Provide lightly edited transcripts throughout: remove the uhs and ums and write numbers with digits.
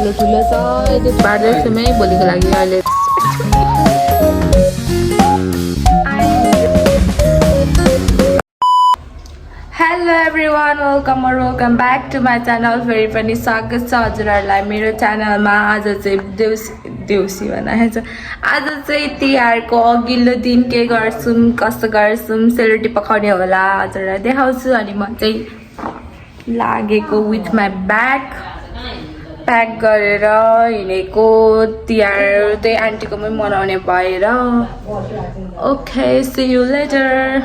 ठुलो ठुलो छ यति बार्दैछौँ भोलिको लागि अहिले hello everyone welcome back to my channel फेरि पनि स्वागत छ हजुरहरूलाई मेरो च्यानलमा आज चाहिँ देउसी बनाएको छ आज चाहिँ तिहारको अघिल्लो दिन के गर्छौँ कस्तो गर्छौँ सेलरोटी पकाउने होला हजुरलाई देखाउँछु अनि म चाहिँ लागेको विथ माई ब्याग प्याक गरेर हिँडेको तिहार त्यही आन्टीकोमै मनाउने भएर ओके सी यु लेटर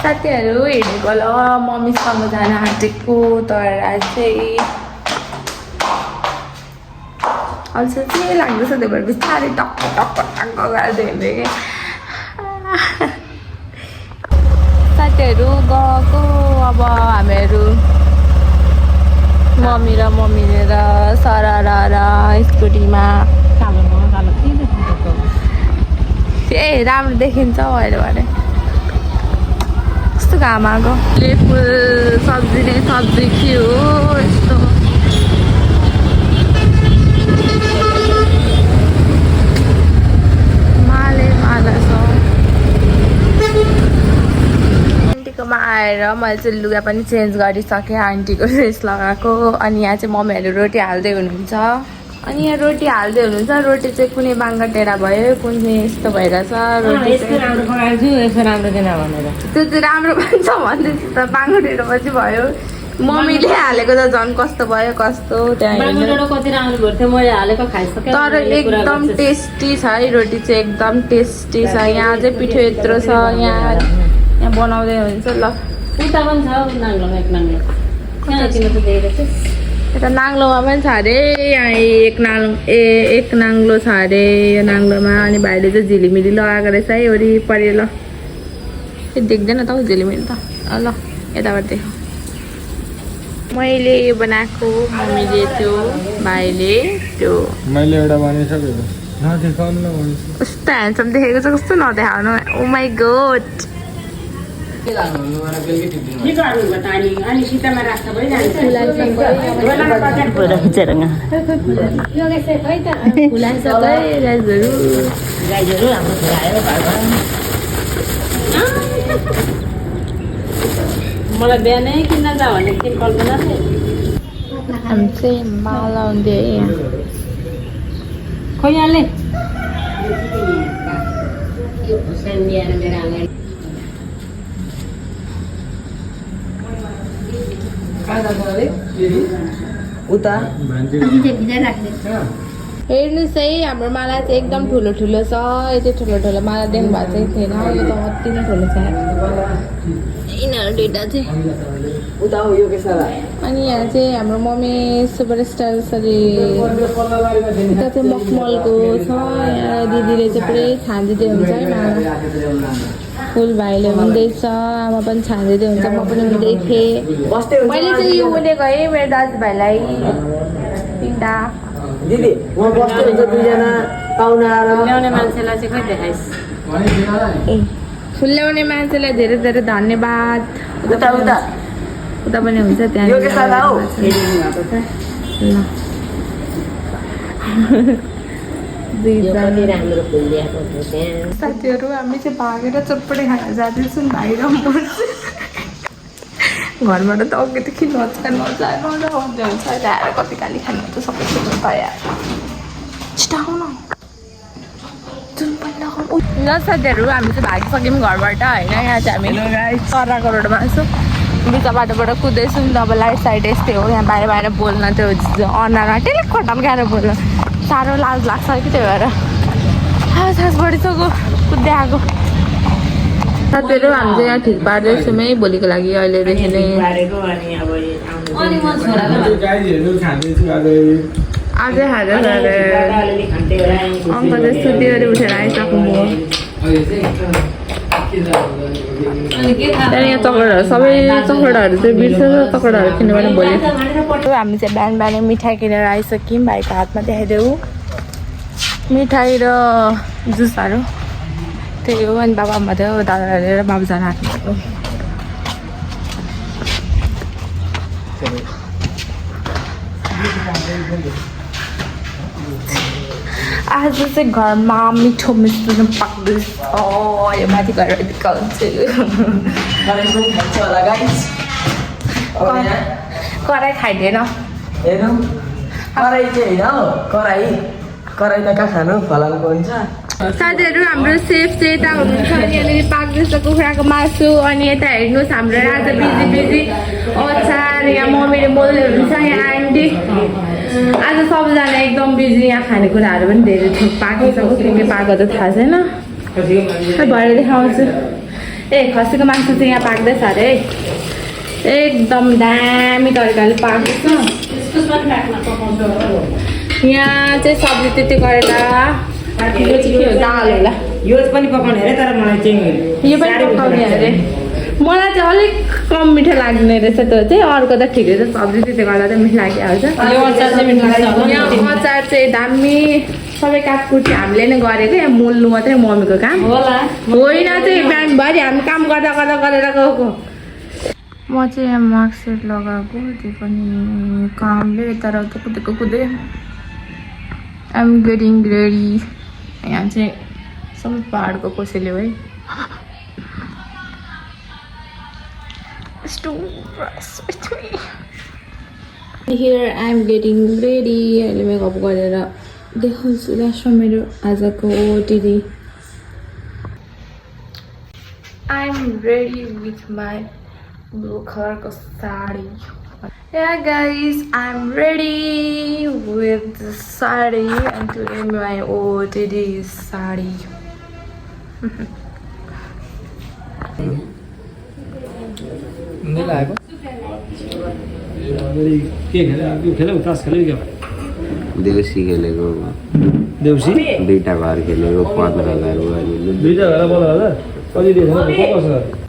साथीहरू हिँडेको ल मम्मीसँग जान आँटेको तर चाहिँ अल्छी चाहिँ लाग्दैछ त्यही भएर बिस्तारै टक्क टक्क टक्क गर्दै हिँड्दै साथीहरू गएको अब हामीहरू मम्मी र सररा र स्कुटीमा ए राम्रो देखिन्छ अहिले भने कस्तो घाम आएको फुल सब्जी नै सब्जी के हो यस्तो माला छ आन्टीकोमा आएर मैले चाहिँ लुगा पनि चेन्ज गरिसकेँ आन्टीको ड्रेस लगाएको अनि यहाँ चाहिँ मम्मीहरू रोटी हाल्दै हुनुहुन्छ अनि यहाँ रोटी हाल्दै हुनुहुन्छ रोटी चाहिँ कुनै बाङ्गा टेरा भयो कुनै यस्तो भइरहेछ रोटी त्यो चाहिँ राम्रो बन्छ भन्दैछ त बाङ्गा टेरा पछि भयो मम्मीले हालेको त झन् कस्तो भयो कस्तो तर एकदम टेस्टी छ है रोटी चाहिँ एकदम टेस्टी छ यहाँ चाहिँ पिठो यत्रो छ यहाँ बनाउँदै हुन्छ ल यता नाङ्लोमा पनि छ अरे यहाँ एक नाङ्लो छ अरे यो नाङ्लोमा अनि भाइले चाहिँ झिलिमिली लगाएको रहेछ है वरिपरि ल देख्दैन त हौ झिलिमिली त ल यताबाट देख मैले यो बनाएको मम्मीले त्यो भाइले त्यो मैले एउटा बनाइसकेको कस्तो ह्यान्डसम देखेको छ कस्तो नदेखाउनु ओ माई गॉड मलाई बिहानै किन्न जा भने के कल्पना थियो हामी चाहिँ माला हुन्थ्यो है यहाँ खोइ यहाँले उता हेर्नुहोस् है हाम्रो माला चाहिँ एकदम ठुलो ठुलो छ यति ठुलो ठुलो माला देख्नु भएको चाहिँ थिएन यो त अति नै ठुलो छ यिनीहरू दुइटा चाहिँ उता हो यो के छ अनि यहाँ चाहिँ हाम्रो मम्मी सुपरस्टार सरी यता चाहिँ मखमलको छ यहाँ दिदीले चाहिँ पुरै छानिदिँदै हुन्छ है माला फुल भाइले हुँदैछ आमा पनि छानिदिँदै हुन्छ म पनि हुँदै थिएँ मैले चाहिँ यो उनेको है मेरो दाजुभाइलाई तिनवटा दिदी म बस्दै हुन्छ दुईजना पाहुना ल्याउने मान्छेलाई चाहिँ खोइ देखाइस् ए फुल ल्याउने मान्छेलाई धेरै धेरै धन्यवाद उता पनि हुन्छ त्यहाँ साथीहरू हामी चाहिँ भागेर चटपटे खाएर जाँदैछौँ भाइ र म घरबाट त अघिदेखि नजा हुन्छ अहिले आएर कति गाली खानु त सबै कुरो तयार छिटाउ न ल साथीहरू हामी चाहिँ भागिसक्यौँ घरबाट होइन यहाँ चाहिँ हामी चराको रोडमा छौँ बिचा बाटोबाट कुदैछौँ अब लाइट साइड यस्तै हो यहाँ बाहिर बोल्न त्यो अनुहारमा टेलिक खटाम गाह्रो बोल्न साह्रो लाज लाग्छ कि त्यही भएर सास बढिसक्यो कुद्दै आएको साथीहरू हामी चाहिँ यहाँ ठिक पार्दैछौँ है भोलिको लागि अहिलेदेखि नै आजै खाँदै अङ्कल चाहिँ सुतेर उठेर आइसक्नु भयो त्यहाँदेखि यहाँ चक्लेटहरू सबै चक्लेटहरू चाहिँ बिर्सेर चक्लेटहरू किन्नु पनि भोलि हामी चाहिँ बिहानै मिठाई किनेर आइसक्यौँ भाइको हातमा देखाइदेऊ मिठाई र जुसहरू त्यही हो अनि बाबा मात्रै हो दादाहरूले र बाबु जान आँट्नु आज चाहिँ घरमा मिठो मिठो पाक्दैछ यो माथि गएर देखाउँछु कराई खाइदिएन हेर्नु कराई चाहिँ होइन कराईलाई कहाँ खानु फलाएको हुन्छ साथीहरू हाम्रो सेफ चाहिँ यता हुनुहुन्छ अनि यहाँनिर पाक्दैछ कुखुराको मासु अनि यता हेर्नुहोस् हाम्रो राजा बिजी अचार यहाँ मम्मीले मोल्दै हुनुहुन्छ यहाँ आन्टी आज सबजना एकदम बिजी यहाँ खानेकुराहरू पनि धेरै थियो पाकिसक्यो के पाएको त थाहा छैन भएर देखाउँछु ए खसीको मासु चाहिँ यहाँ पाक्दैछ अरे एकदम दामी तरिकाले पाक्दैछ यहाँ चाहिँ सब्जी त्यति गरेर यो चाहिँ के हो दाल होला यो पनि पकाउने अरे तर मलाई चाहिँ यो पनि पकाउने अरे मलाई चाहिँ अलिक कम मिठो लाग्ने रहेछ त्यो चाहिँ अर्को त ठिकै छ सब्जी त्यति गर्दा चाहिँ मिठो लागिहाल्छ यहाँ अचार चाहिँ दामी सबै काटकुट हामीले नै गरेको यहाँ मोल्नु मात्रै मम्मीको काम होइन चाहिँ बिहानभरि हामी काम गर्दा गरेर गएको म चाहिँ यहाँ मार्कसेट लगाएको त्यो पनि कामले यताउता कुदेको आइएम गेटिङ रेडी यहाँ चाहिँ सबै पाहाडको कोसेली है Here I am getting ready अहिले मेकअप गरेर देखाउँछु लास्टमा मेरो आजको OOTD I am ready with my blue color sari. Yeah guys, I'm ready with the sari and today my OOTD is sari. Deusi खेलेको देउसी दुईटा घर खेलेको 15,000 दुईटा घर 15,000 कति दिएछ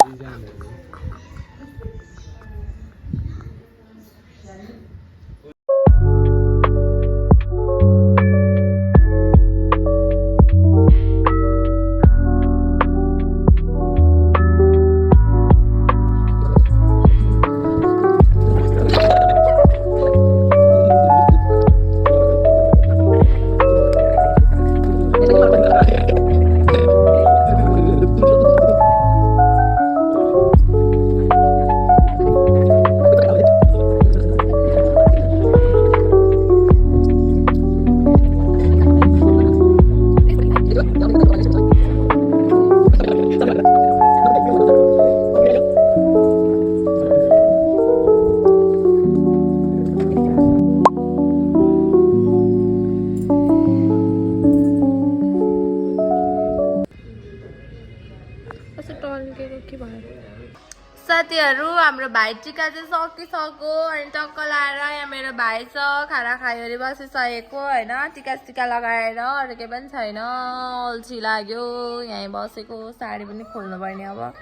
साथीहरू हाम्रो भाइटिका चाहिँ सकिसक्यो अनि टक्क लाएर यहाँ मेरो भाइ छ खाना खायो बसिसकेको होइन टिका लगाएर अरू केही पनि छैन अल्छी लाग्यो यहीँ बसेको साडी पनि खोल्नु पर्ने अब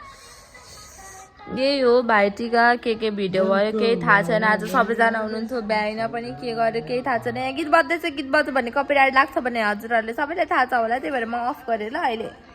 यही हो भाइटिका के भिडियो भयो केही थाहा छैन आज सबैजना हुनुहुन्थ्यो भ्याइन पनि के गर्यो केही थाहा छैन यहाँ गीत बज्दैछ गीत बज्यो भने कपिराइट लाग्छ भने हजुरहरूले सबैलाई थाहा छ होला त्यही भएर म अफ गरेँ ल अहिले